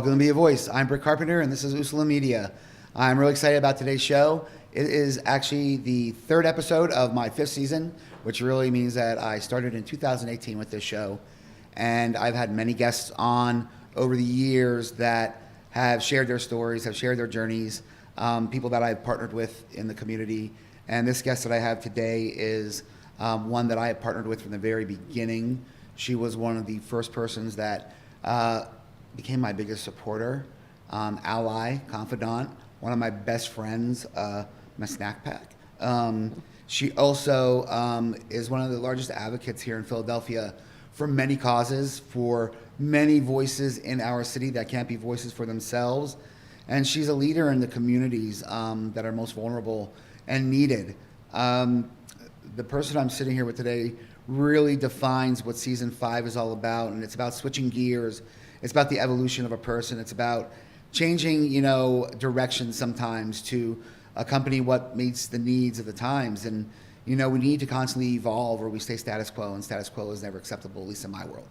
Welcome to Be a Voice. I'm Britt Carpenter, and this is Usula Media. I'm really excited about today's show. It is actually the third episode of my fifth season, which really means that I started in 2018 with this show. And I've had many guests on over the years that have shared their stories, have shared their journeys, people that I've partnered with in the community. And this guest that I have today is one that I have partnered with from the very beginning. She was one of the first persons that became my biggest supporter, ally, confidant, one of my best friends, my snack pack. She also is one of the largest advocates here in Philadelphia for many causes, for many voices in our city that can't be voices for themselves. And she's a leader in the communities that are most vulnerable and needed. The person I'm sitting here with today really defines what season 5 is all about, and it's about switching gears. It's about the evolution of a person. It's about changing, direction sometimes to accompany what meets the needs of the times. And, we need to constantly evolve or we stay status quo, and status quo is never acceptable, at least in my world.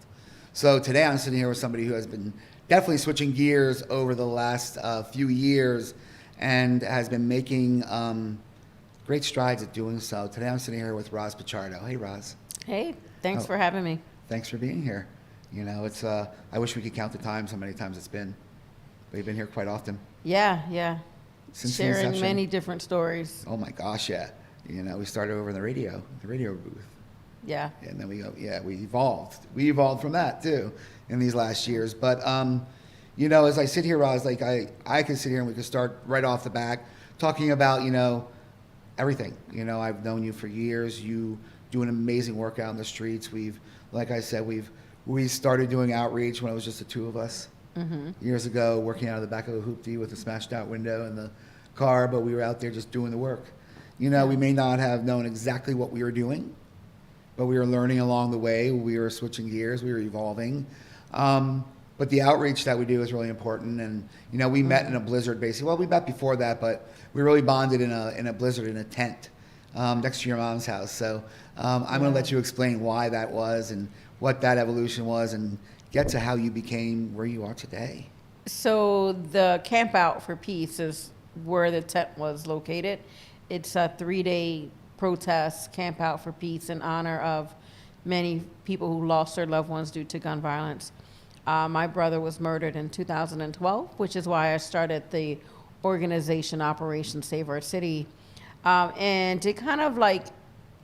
So today I'm sitting here with somebody who has been definitely switching gears over the last few years and has been making great strides at doing so. Today I'm sitting here with Roz Pichardo. Hey, Roz. Hey, thanks for having me. Thanks for being here. It's I wish we could count the times, how many times it's been. But you've been here quite often. Yeah. Since sharing many different stories. Oh my gosh, yeah. We started over in the radio booth. Yeah. And then we evolved. We evolved from that too in these last years. But as I sit here, Roz, like I could sit here and we could start right off the back talking about, everything. I've known you for years. You do an amazing work out in the streets. Like I said, we started doing outreach when it was just the two of us years ago, working out of the back of a hoopty with a smashed out window in the car, but we were out there just doing the work. We may not have known exactly what we were doing, but we were learning along the way. We were switching gears. We were evolving. But the outreach that we do is really important. And, we met in a blizzard, basically. Well, we met before that, but we really bonded in a blizzard in a tent next to your mom's house. So I'm going to let you explain why that was and what that evolution was and get to how you became where you are today. So the Camp Out for Peace is where the tent was located. It's a 3-day protest, Camp Out for Peace, in honor of many people who lost their loved ones due to gun violence. My brother was murdered in 2012, which is why I started the organization Operation Save Our City. And to kind of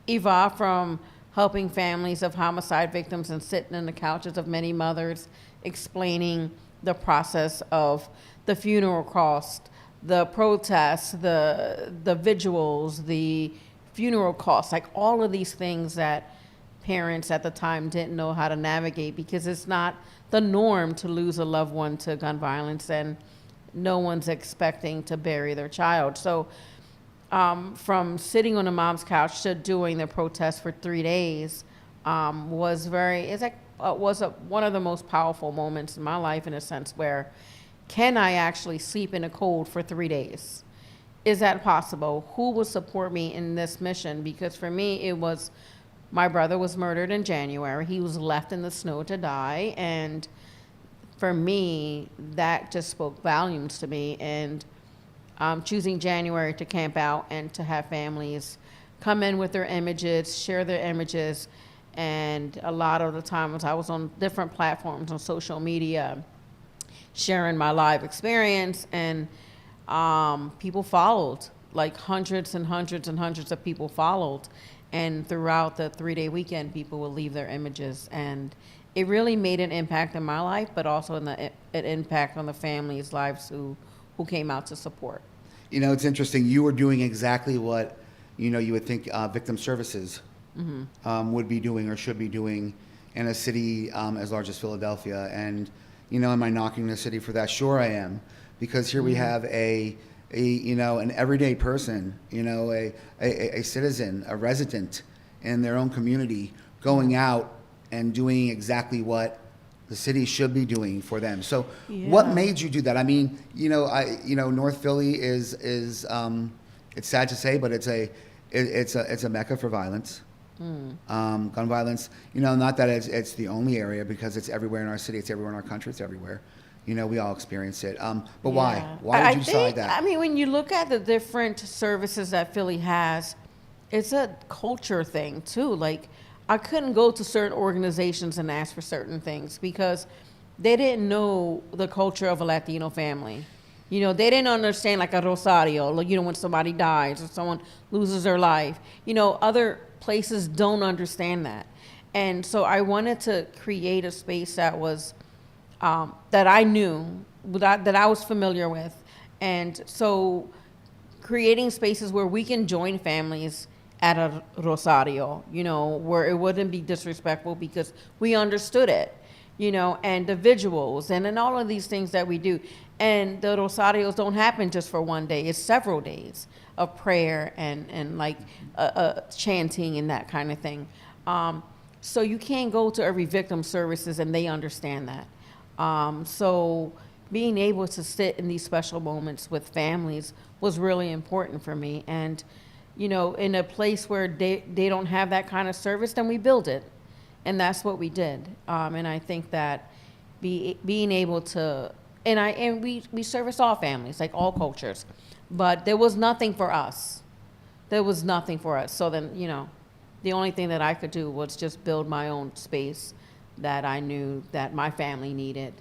evolve from helping families of homicide victims and sitting in the couches of many mothers, explaining the process of the funeral cost, the protests, the vigils, the funeral costs, all of these things that parents at the time didn't know how to navigate, because it's not the norm to lose a loved one to gun violence, and no one's expecting to bury their child. So from sitting on a mom's couch to doing the protest for 3 days was one of the most powerful moments in my life, in a sense where, can I actually sleep in the cold for 3 days? Is that possible? Who will support me in this mission? Because for me, it was, my brother was murdered in January. He was left in the snow to die. And for me, that just spoke volumes to me. And choosing January to camp out and to have families come in with their images, share their images. And a lot of the times I was on different platforms on social media, sharing my live experience, and people followed, hundreds and hundreds and hundreds of people followed. And throughout the 3-day weekend, people will leave their images. And it really made an impact in my life, but also an impact on the families' lives who came out to support. It's interesting. You were doing exactly what, you would think victim services would be doing or should be doing in a city as large as Philadelphia. And, am I knocking the city for that? Sure I am. Because here we have an everyday person, a citizen, a resident in their own community going out and doing exactly what the city should be doing for them. So what made you do that? I mean, North Philly is it's sad to say, but it's a mecca for violence. Gun violence, not that it's the only area, because it's everywhere in our city, it's everywhere in our country, it's everywhere. we all experience it. But why? Yeah. Why did you decide that? I mean, when you look at the different services that Philly has, it's a culture thing too. Like, I couldn't go to certain organizations and ask for certain things because they didn't know the culture of a Latino family. They didn't understand like a Rosario, when somebody dies or someone loses their life. Other places don't understand that. And so I wanted to create a space that was, that I knew, that I was familiar with. And so creating spaces where we can join families at a Rosario, where it wouldn't be disrespectful because we understood it, and the visuals and all of these things that we do. And the Rosarios don't happen just for one day. It's several days of prayer and like chanting and that kind of thing. So you can't go to every victim services and they understand that. So being able to sit in these special moments with families was really important for me. And in a place where they don't have that kind of service, then we build it. And that's what we did. And I think that being able to, and we service all families, like all cultures, but there was nothing for us. There was nothing for us. So then, the only thing that I could do was just build my own space that I knew that my family needed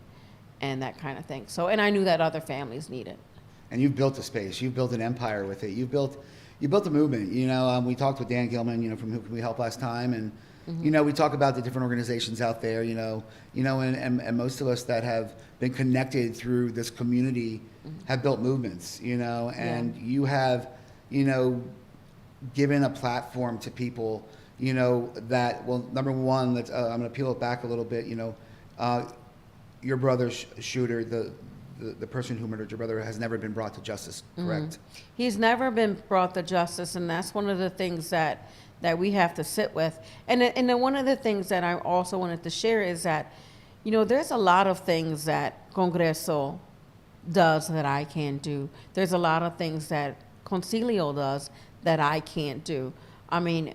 and that kind of thing. So, and I knew that other families needed. And you've built a space. You've built an empire with it. You built a movement. We talked with Dan Gilman, from Who Can We Help last time, and we talk about the different organizations out there. And most of us that have been connected through this community have built movements. And you have, given a platform to people. That, well, number one, I'm going to peel it back a little bit. Your brother's shooter, the person who murdered your brother, has never been brought to justice, correct? He's never been brought to justice, and that's one of the things that we have to sit with. And then one of the things that I also wanted to share is that, there's a lot of things that Congreso does that I can't do. There's a lot of things that Concilio does that I can't do. I mean,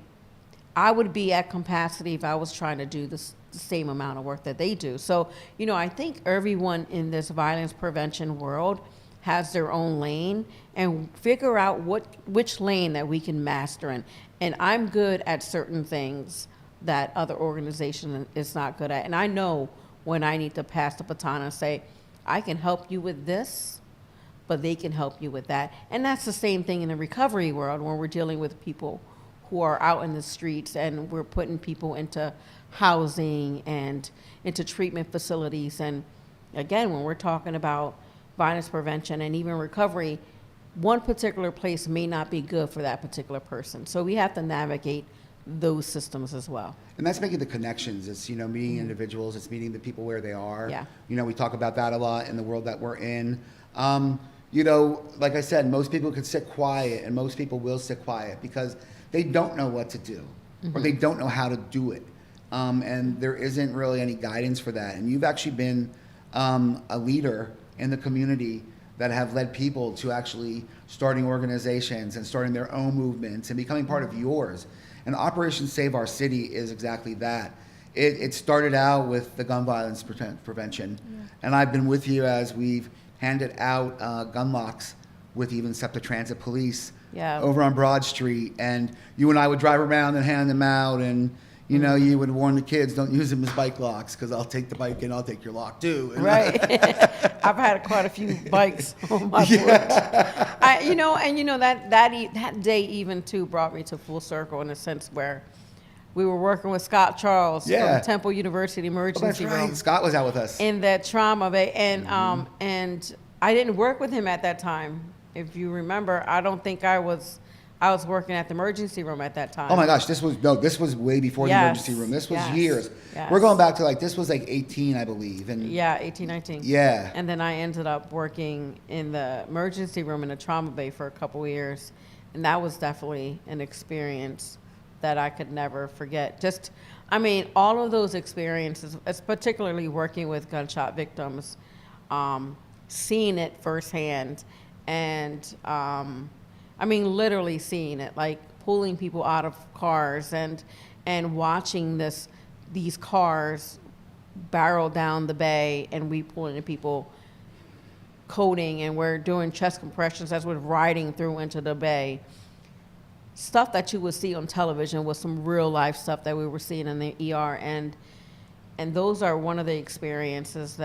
I would be at capacity if I was trying to do the same amount of work that they do. So, I think everyone in this violence prevention world has their own lane and figure out which lane that we can master in. And I'm good at certain things that other organization is not good at. And I know when I need to pass the baton and say, I can help you with this, but they can help you with that. And that's the same thing in the recovery world when we're dealing with people who are out in the streets and we're putting people into housing and into treatment facilities. And again, when we're talking about violence prevention and even recovery, one particular place may not be good for that particular person. So we have to navigate those systems as well. And that's making the connections. It's, meeting individuals. It's meeting the people where they are. Yeah. We talk about that a lot in the world that we're in. Like I said, most people could sit quiet, and most people will sit quiet because they don't know what to do or they don't know how to do it. And there isn't really any guidance for that. And you've actually been a leader in the community that have led people to actually starting organizations and starting their own movements and becoming part of yours. And Operation Save Our City is exactly that. It started out with the gun violence prevention. Yeah. And I've been with you as we've handed out gun locks with even SEPTA Transit Police over on Broad Street. And you and I would drive around and hand them out. And, you would warn the kids, don't use them as bike locks because I'll take the bike and I'll take your lock too. And right. I've had quite a few bikes on my foot. That day even too brought me to full circle in a sense where we were working with Scott Charles from Temple University Emergency Room. Right. Scott was out with us. In that trauma bay. And I didn't work with him at that time. If you remember, I don't think I was working at the emergency room at that time. Oh my gosh, this was way before the emergency room. This was years. Yes. We're going back to this was 18, I believe. And 18, 19. Yeah. And then I ended up working in the emergency room in a trauma bay for a couple of years. And that was definitely an experience that I could never forget. All of those experiences, particularly working with gunshot victims, seeing it firsthand and, literally seeing it, like pulling people out of cars and watching these cars barrel down the bay and we pulling the people coding and we're doing chest compressions as we're riding through into the bay. Stuff that you would see on television was some real life stuff that we were seeing in the ER. And those are one of the experiences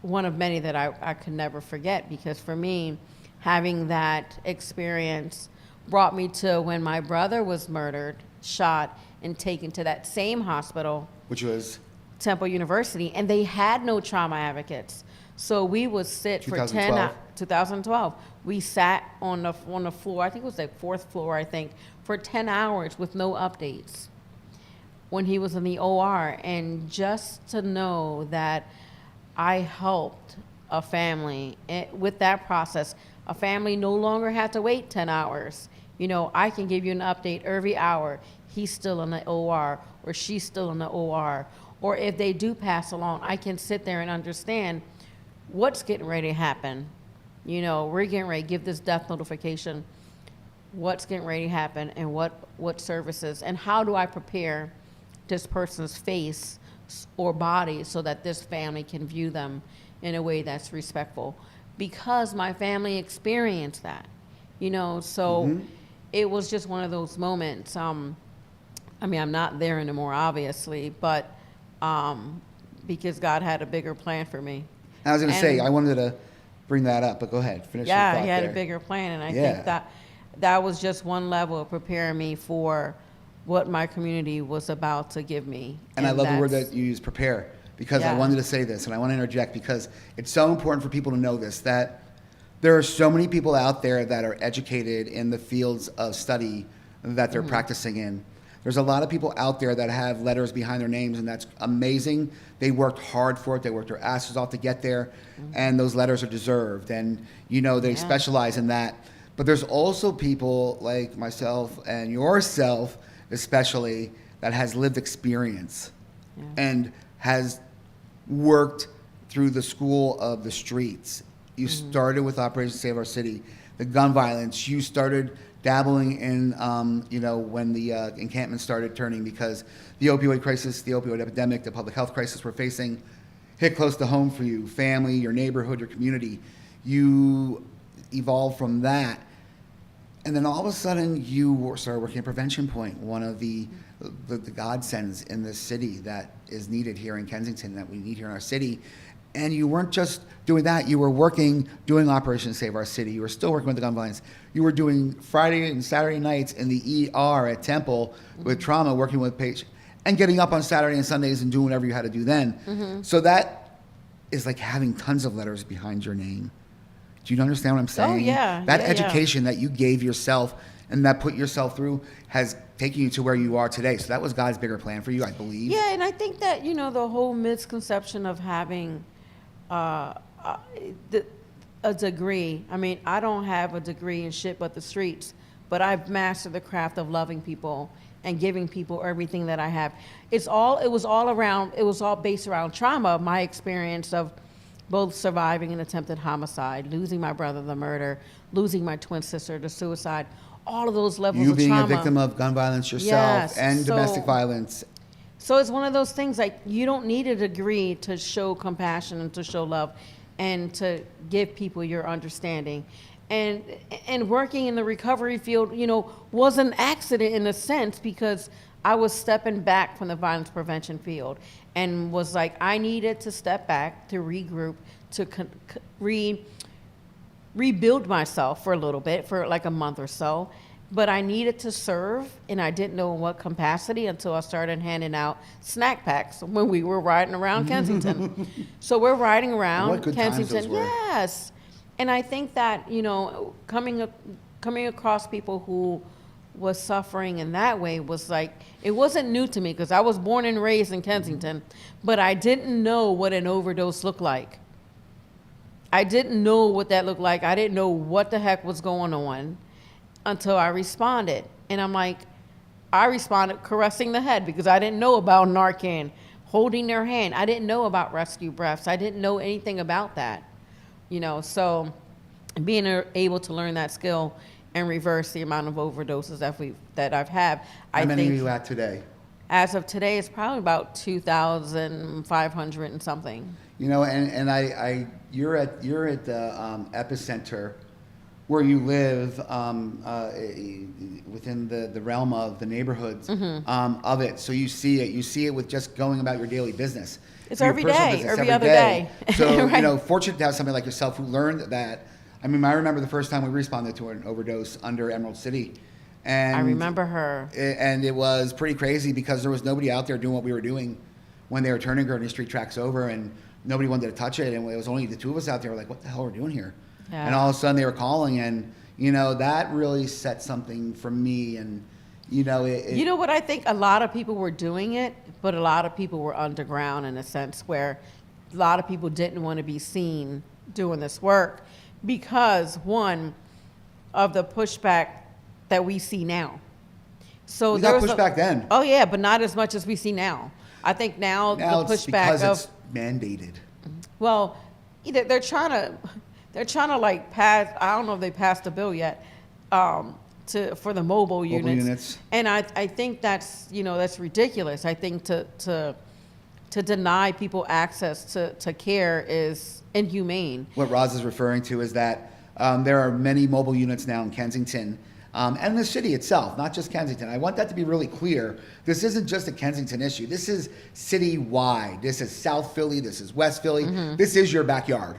one of many that I could never forget, because for me, having that experience brought me to when my brother was murdered, shot, and taken to that same hospital. Which was? Temple University. And they had no trauma advocates. So we would sit 2012. 2012. We sat on the floor, I think it was the 4th floor, I think, for 10 hours with no updates when he was in the OR. And just to know that I helped a family with that process, a family no longer had to wait 10 hours. I can give you an update every hour. He's still in the OR, or she's still in the OR. Or if they do pass along, I can sit there and understand what's getting ready to happen. We're getting ready to give this death notification. What's getting ready to happen, and what services, and how do I prepare this person's face or body so that this family can view them in a way that's respectful, because my family experienced that, so it was just one of those moments. I'm not there anymore, obviously, but because God had a bigger plan for me. I was going to say, I wanted to bring that up, but go ahead, finish your thought. Yeah, he had there. a bigger plan, and I think that was just one level of preparing me for what my community was about to give me. And I love the word that you use, prepare, because I wanted to say this, and I want to interject because it's so important for people to know this, that there are so many people out there that are educated in the fields of study that they're practicing in. There's a lot of people out there that have letters behind their names, and that's amazing. They worked hard for it. They worked their asses off to get there, and those letters are deserved. And, they specialize in that. But there's also people like myself and yourself, especially, that has lived experience and has worked through the school of the streets. You started with Operation Save Our City, the gun violence. You started dabbling in, when the encampment started turning, because the opioid crisis, the opioid epidemic, the public health crisis we're facing hit close to home for you, family, your neighborhood, your community. You evolved from that. And then all of a sudden you started working at Prevention Point, one of the godsends in this city that is needed here in Kensington, that we need here in our city. And you weren't just doing that, you were doing Operation Save Our City. You were still working with the gun violence. You were doing Friday and Saturday nights in the ER at Temple with trauma, working with patients, and getting up on Saturday and Sundays and doing whatever you had to do then. So that is like having tons of letters behind your name. Do you understand what I'm saying? Oh, yeah. That education that you gave yourself and that put yourself through has taken you to where you are today. So that was God's bigger plan for you, I believe. Yeah, and I think that, the whole misconception of having a degree. I don't have a degree in shit but the streets, but I've mastered the craft of loving people and giving people everything that I have. It was all based around trauma, my experience of both surviving an attempted homicide, losing my brother to murder, losing my twin sister to suicide, all of those levels of trauma. You being a victim of gun violence yourself and domestic violence. So it's one of those things, like, you don't need a degree to show compassion and to show love and to give people your understanding. And working in the recovery field, was an accident in a sense, because I was stepping back from the violence prevention field and was like, I needed to step back to regroup, to rebuild myself for a little bit, for like a month or so. But I needed to serve, and I didn't know in what capacity until I started handing out snack packs when we were riding around Kensington. So we're riding around what good Kensington. times those were. Yes. And I think that, coming across people who was suffering in that way was like, it wasn't new to me because I was born and raised in Kensington, but I didn't know what an overdose looked like. I didn't know what that looked like. I didn't know what the heck was going on until I responded. And I'm like, I responded caressing the head because I didn't know about Narcan, holding their hand. I didn't know about rescue breaths. I didn't know anything about that, so being able to learn that skill and reverse the amount of overdoses that I've had. How many are you at today? As of today, it's probably about 2,500 and something. You're at the epicenter where you live within the realm of the neighborhoods of it. So you see it. You see it with just going about your daily business. It's your every personal day, business, every other day. So, Right. fortunate to have somebody like yourself who learned that. I mean, I remember the first time we responded to an overdose under Emerald City. And I remember her. And it was pretty crazy because there was nobody out there doing what we were doing when they were turning Gurney Street tracks over, and nobody wanted to touch it. And it was only the two of us out there. We're like, what the hell are we doing here? Yeah. And all of a sudden they were calling, and that really set something for me. And You know what, I think a lot of people were doing it, but a lot of people were underground in a sense where a lot of people didn't want to be seen doing this work because, one, of the pushback that we see now. So we there got was pushback then. Oh yeah, but not as much as we see now. I think now the It's pushback because of it's mandated. well, either they're trying to like pass. I don't know if they passed the bill yet for the mobile units. And I think that's that's ridiculous. I think to deny people access to care is inhumane. What Roz is referring to is that there are many mobile units now in Kensington and the city itself, not just Kensington. I want that to be really clear. This isn't just a Kensington issue. This is citywide. This is South Philly. This is West Philly. This is your backyard,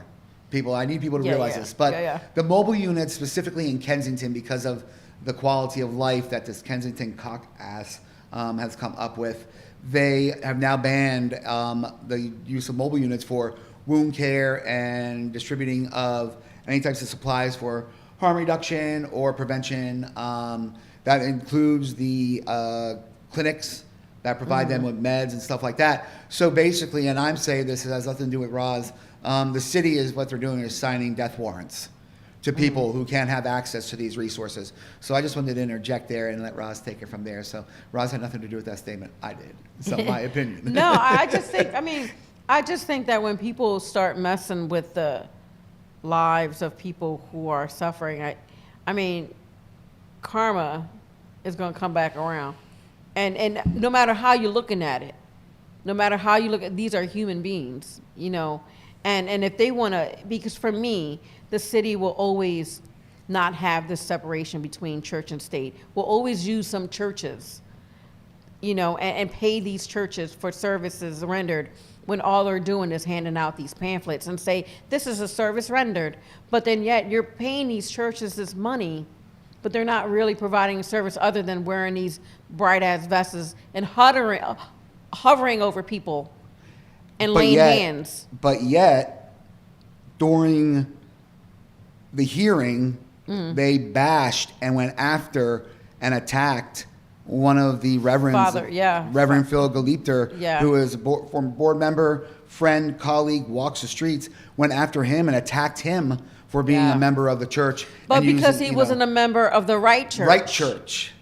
people. I need people to realize this. But the mobile units, specifically in Kensington, because of the quality of life that this Kensington cock ass has come up with, they have now banned the use of mobile units for wound care and distributing of any types of supplies for harm reduction or prevention. That includes the clinics that provide them with meds and stuff like that. So basically, and I'm saying this, it has nothing to do with Roz, the city is what they're doing is signing death warrants to people who can't have access to these resources. So I just wanted to interject there and let Roz take it from there. So Roz had nothing to do with that statement. I did. So my opinion. No, I just think that when people start messing with the lives of people who are suffering, I mean, karma is going to come back around. And no matter how you're looking at it, no matter how you look at, these are human beings, and if they want to, because for me, the city will always not have this separation between church and state. We'll always use some churches, and pay these churches for services rendered when all they're doing is handing out these pamphlets and say, this is a service rendered. But then yet you're paying these churches this money, but they're not really providing a service other than wearing these bright ass vests and hovering over people and laying hands. But yet, during the hearing, they bashed and went after and attacked one of the reverends, Reverend Phil Galipter, who is a former board member, friend, colleague, walks the streets, went after him and attacked him for being a member of the church. But because he wasn't a member of the right church. Right church.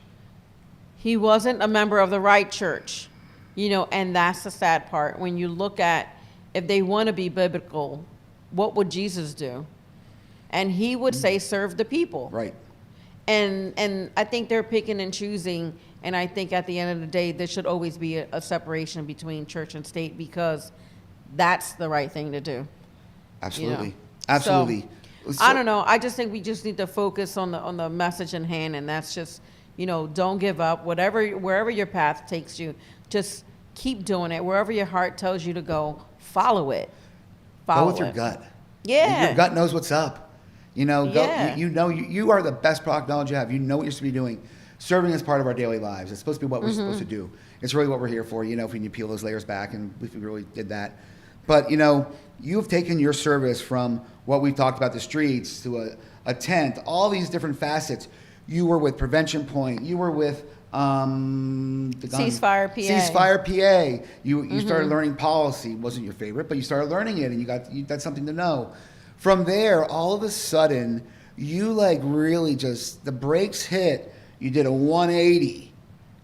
He wasn't a member of the right church, and that's the sad part. When you look at, if they want to be biblical, what would Jesus do? And he would say, serve the people. Right. And I think they're picking and choosing. And I think at the end of the day, there should always be a separation between church and state because that's the right thing to do. Absolutely. Absolutely. So, I don't know. I just think we just need to focus on the message in hand. And that's just, don't give up. Wherever your path takes you, just keep doing it. Wherever your heart tells you to go, follow it. Go with your gut. Yeah. Your gut knows what's up. You are the best product knowledge you have. You know what you're supposed to be doing. Serving is part of our daily lives. It's supposed to be what we're supposed to do. It's really what we're here for, if we need to peel those layers back, and if we really did that. But, you've taken your service from what we've talked about, the streets, to a tent, all these different facets. You were with Prevention Point. You were with Ceasefire PA. Ceasefire PA. You started learning policy. It wasn't your favorite, but you started learning it, and that's something to know. From there, all of a sudden, you really just, the brakes hit. You did a 180,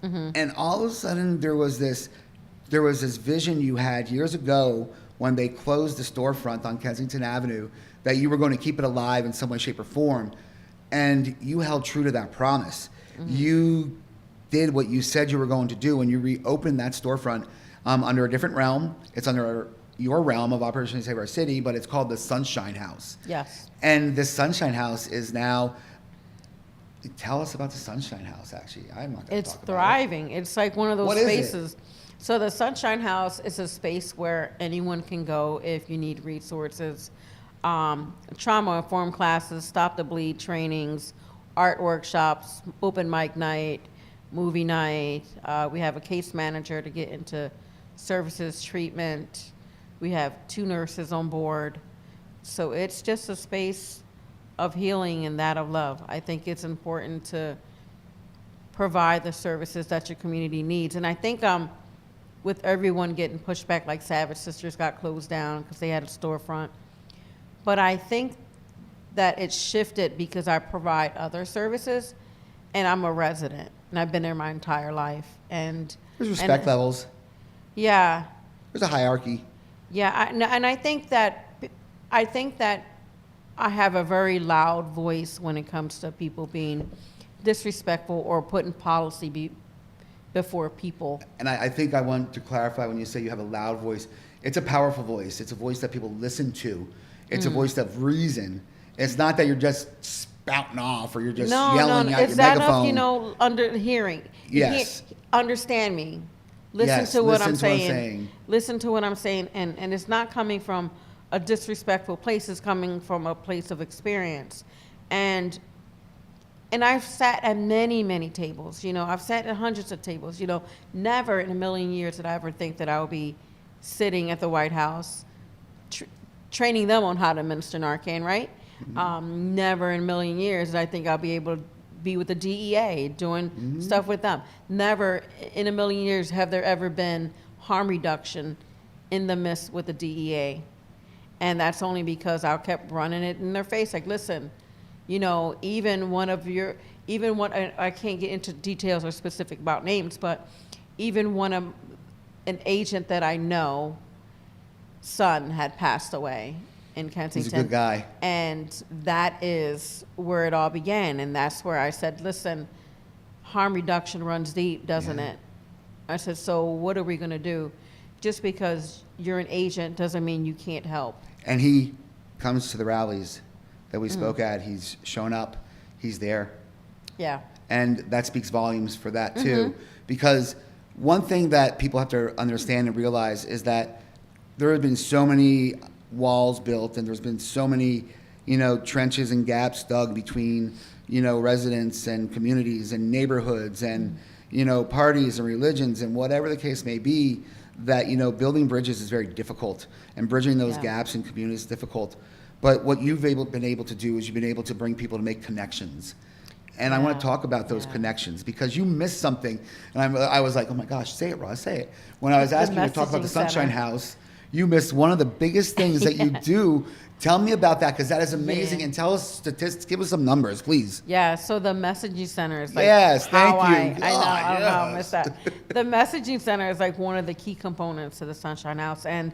and all of a sudden there was this vision you had years ago when they closed the storefront on Kensington Avenue that you were going to keep it alive in some way, shape, or form, and you held true to that promise. You did what you said you were going to do, and you reopened that storefront under a different realm. It's under your realm of Operation Save Our City, but it's called the Sunshine House. Yes. And the Sunshine House is now. Tell us about the Sunshine House. Actually, I'm not going to It's talk thriving. It's like one of those What is it? spaces. So the Sunshine House is a space where anyone can go if you need resources, trauma-informed classes, stop the bleed trainings, art workshops, open mic night, movie night. We have a case manager to get into services, treatment. We have 2 nurses on board. So it's just a space of healing and that of love. I think it's important to provide the services that your community needs. And I think with everyone getting pushed back, like Savage Sisters got closed down because they had a storefront. But I think that it's shifted because I provide other services and I'm a resident and I've been there my entire life. And There's respect levels. Yeah. There's a hierarchy. Yeah, and I think that I have a very loud voice when it comes to people being disrespectful or putting policy before people. And I think I want to clarify when you say you have a loud voice, it's a powerful voice. It's a voice that people listen to. It's a voice of reason. It's not that you're just spouting off or you're just yelling at it's your that megaphone. of, under hearing. Yes. Understand me. Listen Yes, to what listen I'm to what I'm saying. saying. Listen to what I'm saying. And it's not coming from a disrespectful place. It's coming from a place of experience. And I've sat at many, many tables. I've sat at hundreds of tables. Never in a million years did I ever think that I would be sitting at the White House training them on how to administer Narcan, right? Mm-hmm. Never in a million years did I think I'll be able to be with the DEA doing stuff with them. Never in a million years have there ever been harm reduction in the midst with the DEA. And that's only because I kept running it in their face. Like, listen, even one, I can't get into details or specific about names, but even an agent that I know, son had passed away in Kensington. He's a good guy. And that is where it all began. And that's where I said, listen, harm reduction runs deep, doesn't it? I said, so what are we going to do? Just because you're an agent doesn't mean you can't help. And he comes to the rallies that we spoke at. He's shown up. He's there. Yeah. And that speaks volumes for that, too. Because one thing that people have to understand and realize is that there have been so many walls built and there's been so many, trenches and gaps dug between, residents and communities and neighborhoods and, parties and religions and whatever the case may be, that, building bridges is very difficult and bridging those gaps in communities is difficult. But what you've been able to do is you've been able to bring people to make connections. And I want to talk about those connections because you missed something. And I was like, oh my gosh, say it, Roz, say it. When I was asking you to talk about the Sunshine House, you missed one of the biggest things that you do. Tell me about that because that is amazing. And tell us statistics. Give us some numbers, please. Yeah, so the messaging center is like yes, thank you. I know how I missed that. The messaging center is like one of the key components to the Sunshine House. And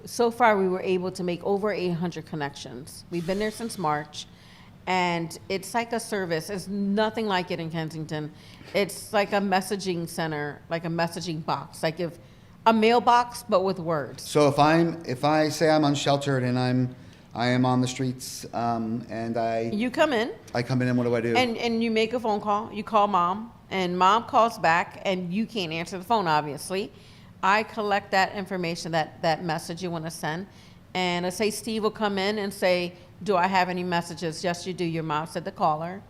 so far we were able to make over 800 connections. We've been there since March. And it's like a service. It's nothing like it in Kensington. It's like a messaging center, like a messaging box, like if a mailbox, but with words. So if I say I'm unsheltered and I am on the streets and you come in. I come in and what do I do? And you make a phone call. You call mom, and mom calls back, and you can't answer the phone, obviously. I collect that information, that message you want to send, and I say Steve will come in and say, do I have any messages? Yes, you do. Your mom said to call her.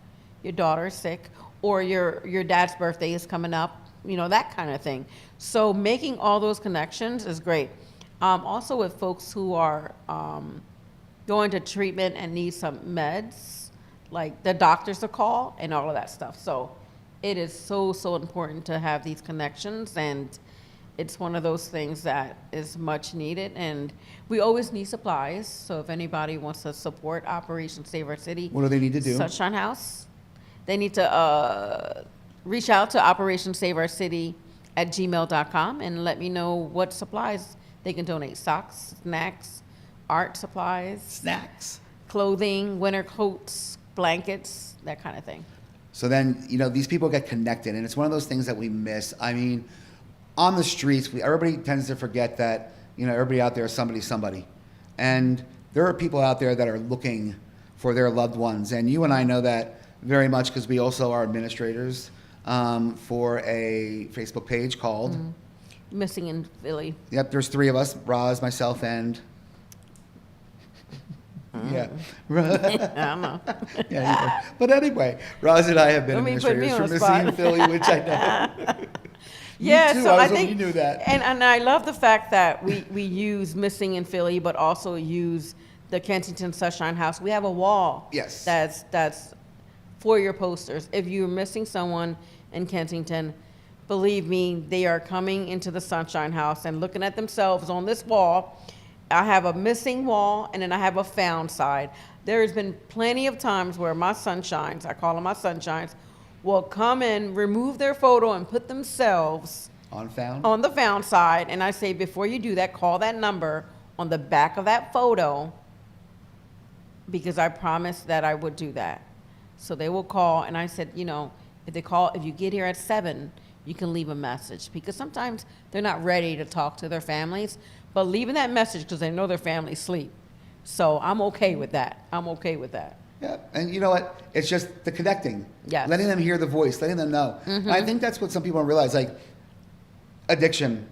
Your daughter is sick, or your dad's birthday is coming up. That kind of thing. So making all those connections is great. Also with folks who are going to treatment and need some meds, like the doctors to call and all of that stuff. So it is so important to have these connections, and it's one of those things that is much needed. And we always need supplies. So if anybody wants to support Operation Save Our City, what do they need to do? Sunshine House, they need to reach out to operationsaveourcity@gmail.com and let me know what supplies they can donate. Socks, snacks, art supplies. Snacks. Clothing, winter coats, blankets, that kind of thing. So then, these people get connected, and it's one of those things that we miss. I mean, on the streets, everybody tends to forget that, everybody out there is somebody. And there are people out there that are looking for their loved ones. And you and I know that very much because we also are administrators for a Facebook page called Missing in Philly. Yep, there's 3 of us, Roz, myself, and yeah. I don't know. Yeah, but anyway, Roz and I have been Don't mean put me administrators on for the Missing spot. in Philly, which I know. Yeah, Me too. so I hoping think you knew that. and I love the fact that we use Missing in Philly, but also use the Kensington Sunshine House. We have a wall. Yes. That's for your posters. If you're missing someone in Kensington, believe me, they are coming into the Sunshine House and looking at themselves on this wall. I have a missing wall, and then I have a found side. There's been plenty of times where my sunshines, I call them my sunshines, will come in, remove their photo, and put themselves On found? on the found side. And I say, before you do that, call that number on the back of that photo, because I promised that I would do that. So they will call, and I said, if you get here at 7, you can leave a message, because sometimes they're not ready to talk to their families, but leaving that message because they know their families sleep. So I'm okay with that. Yeah, and you know what? It's just the connecting. Yes. Letting them hear the voice, letting them know. And I think that's what some people don't realize, like addiction,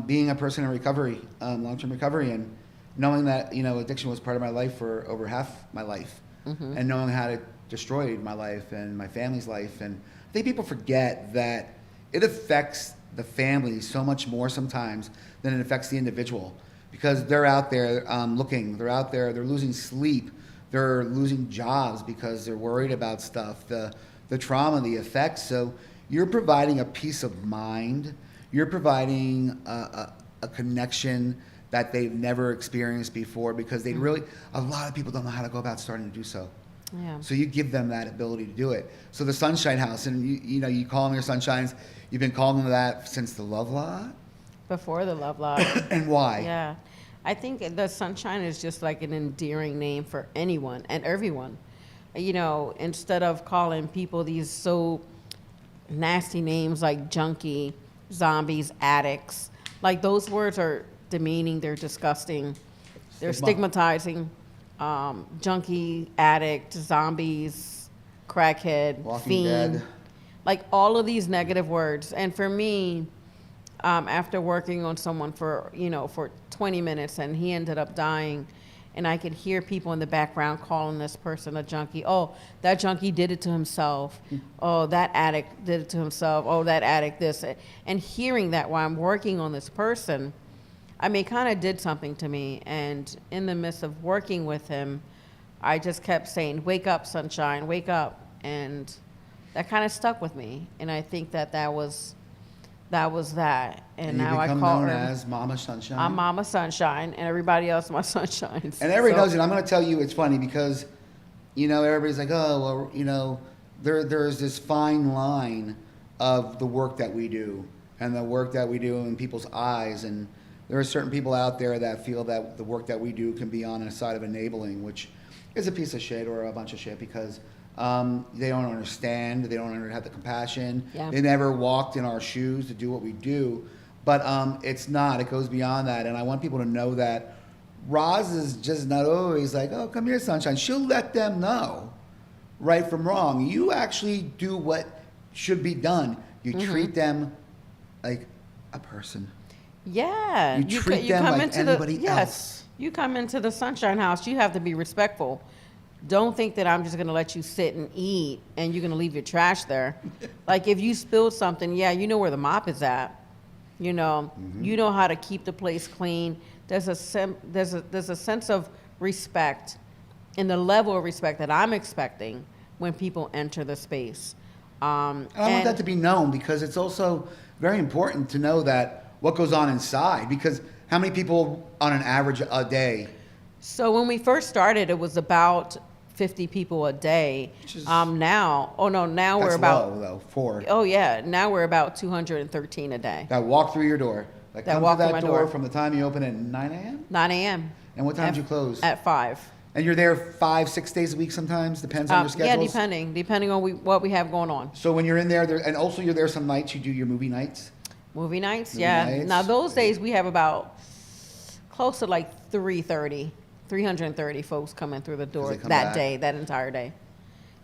being a person in recovery, long-term recovery, and knowing that, addiction was part of my life for over half my life, and knowing how it destroyed my life and my family's life. And I think people forget that it affects the family so much more sometimes than it affects the individual, because they're out there looking, they're out there, they're losing sleep, they're losing jobs because they're worried about stuff, the trauma, the effects. So you're providing a peace of mind, you're providing a connection that they've never experienced before, because a lot of people don't know how to go about starting to do so. Yeah. So you give them that ability to do it. So the Sunshine House, and you call them your sunshines. You've been calling them that since the Love Lot. Before the Love Lot. And why? Yeah. I think the Sunshine is just like an endearing name for anyone and everyone. Instead of calling people these so nasty names like junkie, zombies, addicts, like those words are demeaning, they're disgusting, they're stigmatizing. Junkie, addict, zombies, crackhead, Walking fiend, Dead. like all of these negative words. And for me, after working on someone for 20 minutes and he ended up dying, and I could hear people in the background calling this person a junkie. Oh, that junkie did it to himself. Oh, that addict did it to himself. Oh, that addict this. And hearing that while I'm working on this person, kind of did something to me. And in the midst of working with him, I just kept saying, wake up, sunshine, wake up. And that kind of stuck with me. And I think that was that. And now I call known her as Mama Sunshine. I'm Mama Sunshine, and everybody else my sunshines. And everybody knows it. I'm going to tell you, it's funny because, everybody's like, oh, well, there's this fine line of the work that we do and the work that we do in people's eyes. And there are certain people out there that feel that the work that we do can be on a side of enabling, which is a piece of shit or a bunch of shit, because they don't understand, they don't have the compassion, they never walked in our shoes to do what we do. But it's not, it goes beyond that. And I want people to know that Roz is just not always like, oh, come here, sunshine. She'll let them know right from wrong. You actually do what should be done. You treat them like a person. Yeah. You treat them come like into anybody else. You come into the Sunshine House, you have to be respectful. Don't think that I'm just going to let you sit and eat and you're going to leave your trash there. Like if you spilled something, you know where the mop is at. You know how to keep the place clean. There's a sense of respect and the level of respect that I'm expecting when people enter the space. And I want that to be known, because it's also very important to know that what goes on inside, because how many people on an average a day? So when we first started, it was about 50 people a day. Now we're about low, though, 4. Oh yeah, now we're about 213 a day. That walk through your door. That come walk through through that my door door from the time you open at 9 a.m.? 9 a.m. And what time do you close? At 5. And you're there 5-6 days a week sometimes? Depends on your schedules? Yeah, depending on what we have going on. So when you're in there, and also you're there some nights, you do your movie nights? Movie nights, Nights. Now those days we have about close to like 330 folks coming through the door they come that back. day, that entire day.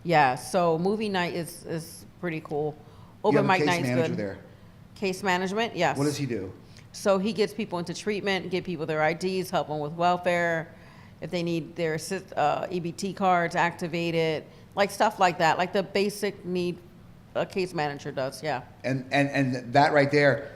Yeah, so movie night is pretty cool. You Open have a mic case night is manager good. there. Case management, yes. What does he do? So he gets people into treatment, get people their IDs, help them with welfare, if they need their EBT cards activated, like stuff like that, like the basic need a case manager does, yeah. And that right there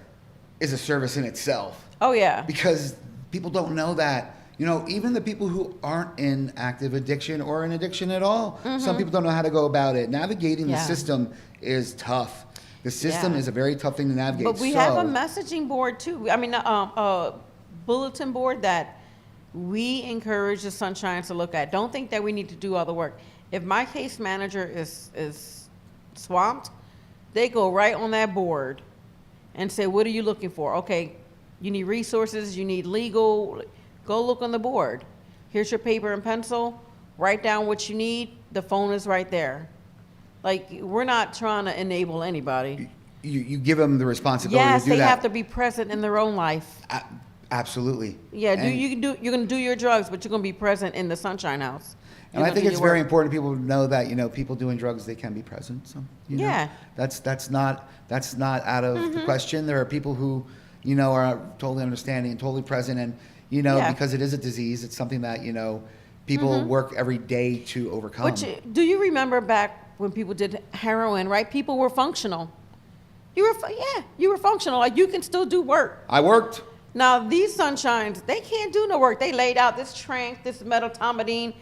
is a service in itself. Oh, yeah. Because people don't know that. You know, even the people who aren't in active addiction or in addiction at all, some people don't know how to go about it. Navigating the Yeah. system is tough. The system Yeah. is a very tough thing to navigate. But we have a messaging board too. I mean, a bulletin board that we encourage the Sunshines to look at. Don't think that we need to do all the work. If my case manager is swamped, they go right on that board and say, what are you looking for? Okay, you need resources, you need legal, go look on the board. Here's your paper and pencil, write down what you need, the phone is right there. Like, we're not trying to enable anybody. You give them the responsibility Yes, to do they that. have to be present in their own life. Absolutely. Yeah, And- you're gonna do your drugs, but you're gonna be present in the Sunshine House. And I think it's very important people to know that, you know, people doing drugs, they can be present. So, you know, Yeah. that's not out of the question. There are people who, you know, are totally understanding and totally present. And, you know, Yeah. because it is a disease, it's something that, you know, people work every day to overcome. Do you remember back when people did heroin, right? People were functional. You were functional. Like, you can still do work. I worked. Now, these Sunshines, they can't do no work. They laid out this trank, this metaltomidine.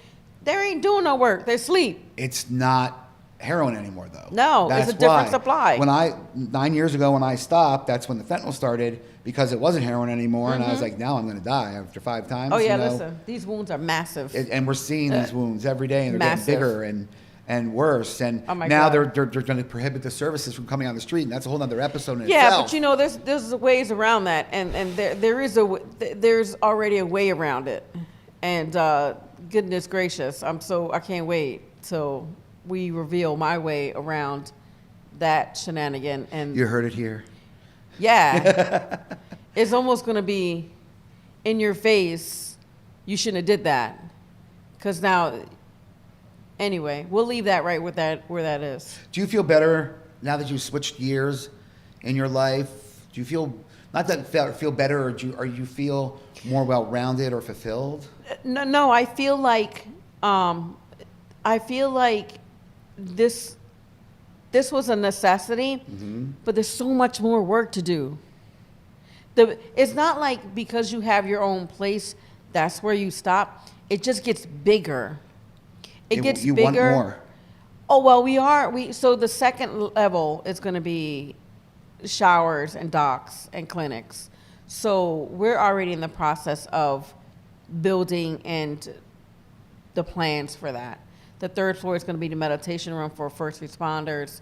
They ain't doing no work. They sleep. It's not heroin anymore, though. No, it's a different why. supply. When 9 years ago when I stopped, that's when the fentanyl started because it wasn't heroin anymore. And I was like, now I'm going to die after 5 times. Oh, yeah, you know? listen. These wounds are massive. And we're seeing these wounds every day, and they're Massive. getting bigger and worse. And Oh my now God. they're going to prohibit the services from coming on the street, and that's a whole other episode in Yeah, itself. but you know, there's ways around that, and there's already a way around it, and goodness gracious, I can't wait till we reveal my way around that shenanigan. And You heard it here. yeah, it's almost gonna be in your face. You shouldn't have did that, because now, anyway, we'll leave that right where that is. Do you feel better now that you've switched gears in your life? Do you feel not that feel better, or you feel more well-rounded or fulfilled? No, I feel like this was a necessity, but there's so much more work to do. It's not like because you have your own place, that's where you stop. It just gets bigger. It gets you bigger. want more. Oh, well, so the second level is going to be showers and docks and clinics. So we're already in the process of building and the plans for that. The third floor is going to be the meditation room for first responders,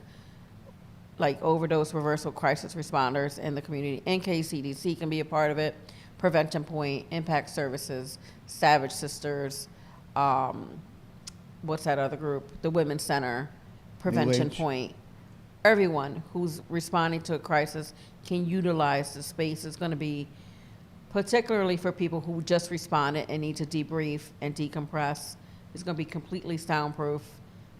like overdose reversal crisis responders in the community. NKCDC can be a part of it. Prevention Point, Impact Services, Savage Sisters, what's that other group? The Women's Center, Prevention Age. Point. Everyone who's responding to a crisis can utilize the space. It's going to be particularly for people who just responded and need to debrief and decompress. It's going to be completely soundproof,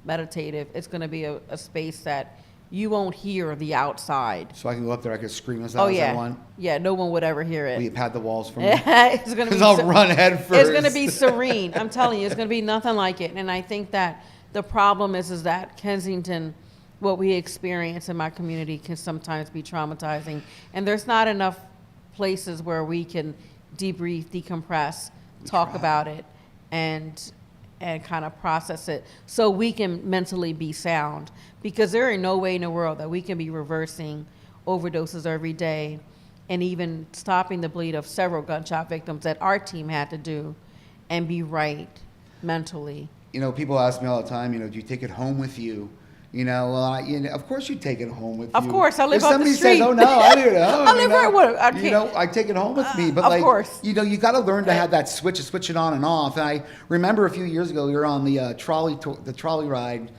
meditative. It's going to be a space that you won't hear the outside. So I can go up there, I can scream as Oh, loud as I yeah. want. Yeah, no one would ever hear it. Will you pad the walls for me? It's going to be Because I'll run head first. It's going to be serene. I'm telling you, it's going to be nothing like it. And I think that the problem is that Kensington, what we experience in my community can sometimes be traumatizing. And there's not enough places where we can debrief, decompress, talk about it, and kind of process it so we can mentally be sound. Because there ain't no way in the world that we can be reversing overdoses every day and even stopping the bleed of several gunshot victims that our team had to do and be right mentally. You know, people ask me all the time, you know, do you take it home with you? You know, of course you take it home with you. Of course, I live if on the somebody street. says, "Oh no, I do know," I live right with it. I You can't- know, I take it home with me. But of like, course. you know, you got to learn to have that switch it on and off. And I remember a few years ago, we were on the trolley ride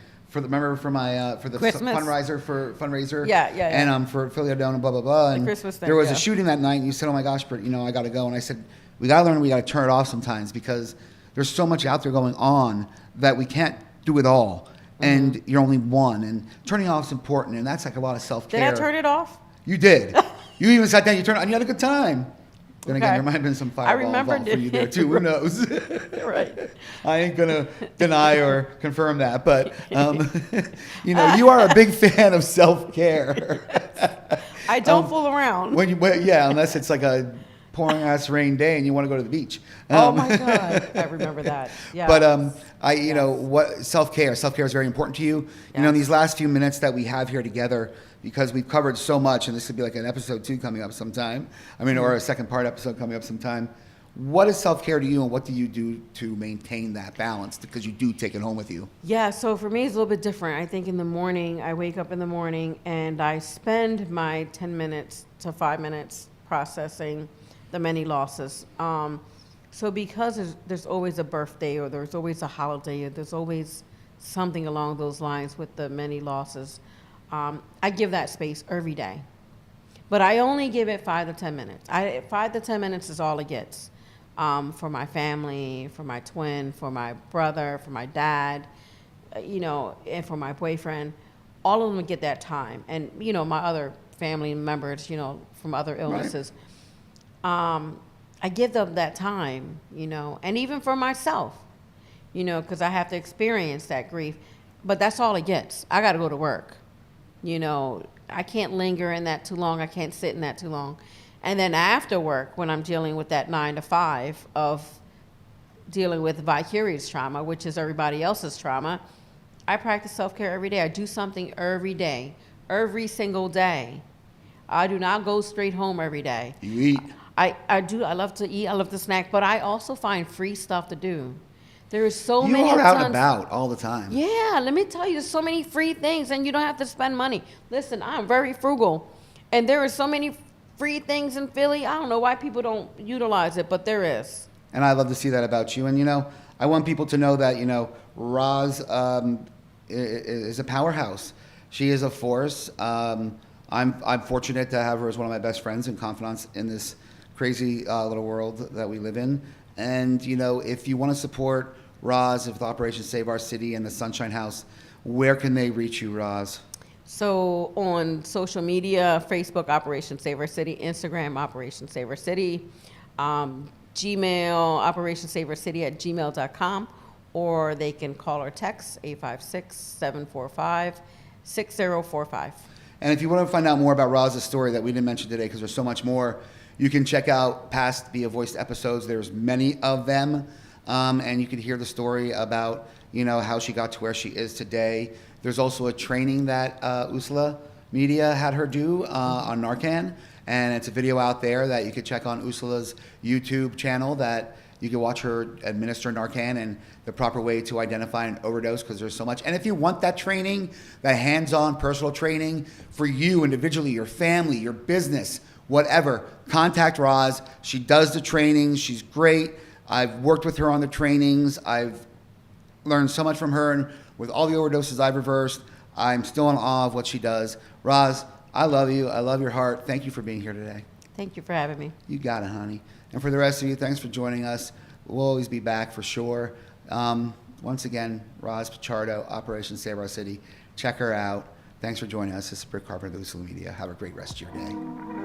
remember for my for the Christmas? fundraiser. Yeah. And for Philadelphia and blah blah blah. And Christmas thing, there was yeah. a shooting that night, and you said, "Oh my gosh, but I got to go." And I said, "We got to learn. We got to turn it off sometimes because there's so much out there going on that we can't do it all, and you're only one. And turning off is important, and that's like a lot of self-care." Did I turn it off? You did. You even sat down. You turned on. You had a good time. Then again, Okay. there might have been some fireball involved for you there too. Who knows? Right. I ain't gonna deny or confirm that, but you are a big fan of self-care. I don't fool around. Unless it's like a pouring ass rain day and you want to go to the beach. Oh my God, I remember that. Yeah. But what self-care is very important to you. In Yes. these last few minutes that we have here together, because we've covered so much, and this could be like an episode 2 coming up sometime. Or a second part episode coming up sometime. What is self-care to you, and what do you do to maintain that balance? Because you do take it home with you. Yeah, so for me, it's a little bit different. I think in the morning, I wake up in the morning and I spend my 10 minutes to 5 minutes processing the many losses. So because there's always a birthday, or there's always a holiday, or there's always something along those lines with the many losses, I give that space every day. But I only give it 5 to 10 minutes. 5 to 10 minutes is all it gets. For my family, for my twin, for my brother, for my dad, and for my boyfriend. All of them get that time. And, my other family members, from other illnesses. Right. I give them that time, and even for myself, because I have to experience that grief. But that's all it gets. I got to go to work. I can't linger in that too long. I can't sit in that too long. And then after work, when I'm dealing with that 9 to 5 of dealing with vicarious trauma, which is everybody else's trauma, I practice self-care every day. I do something every day, every single day. I do not go straight home every day. You eat. I do. I love to eat. I love to snack. But I also find free stuff to do. There is so you many. You are out and about all the time. Yeah, let me tell you, there's so many free things, and you don't have to spend money. Listen, I'm very frugal, and there are so many free things in Philly. I don't know why people don't utilize it, but there is. And I love to see that about you. And I want people to know that Roz is a powerhouse. She is a force. I'm fortunate to have her as one of my best friends and confidants in this crazy little world that we live in. And if you want to support Roz with Operation Save Our City and the Sunshine House, where can they reach you, Roz? So on social media, Facebook, Operation Save Our City, Instagram, Operation Save Our City, Gmail, operationsaveourcity@gmail.com, or they can call or text 856-745-6045. And if you want to find out more about Roz's story that we didn't mention today, because there's so much more, you can check out past Via Voiced episodes. There's many of them, and you can hear the story about how she got to where she is today. There's also a training that Usula Media had her do on Narcan, and it's a video out there that you could check on Usula's YouTube channel that you can watch her administer Narcan and the proper way to identify an overdose, because there's so much. And if you want that training, that hands-on personal training for you individually, your family, your business, whatever, contact Roz. She does the trainings. She's great. I've worked with her on the trainings. I've learned so much from her, and with all the overdoses I've reversed, I'm still in awe of what she does. Roz, I love you. I love your heart. Thank you for being here today. Thank you for having me. You got it, honey. And for the rest of you, thanks for joining us. We'll always be back for sure. Once again, Roz Pichardo, Operation Save Our City. Check her out. Thanks for joining us. This is Britt Carpenter of Usula Media. Have a great rest of your day.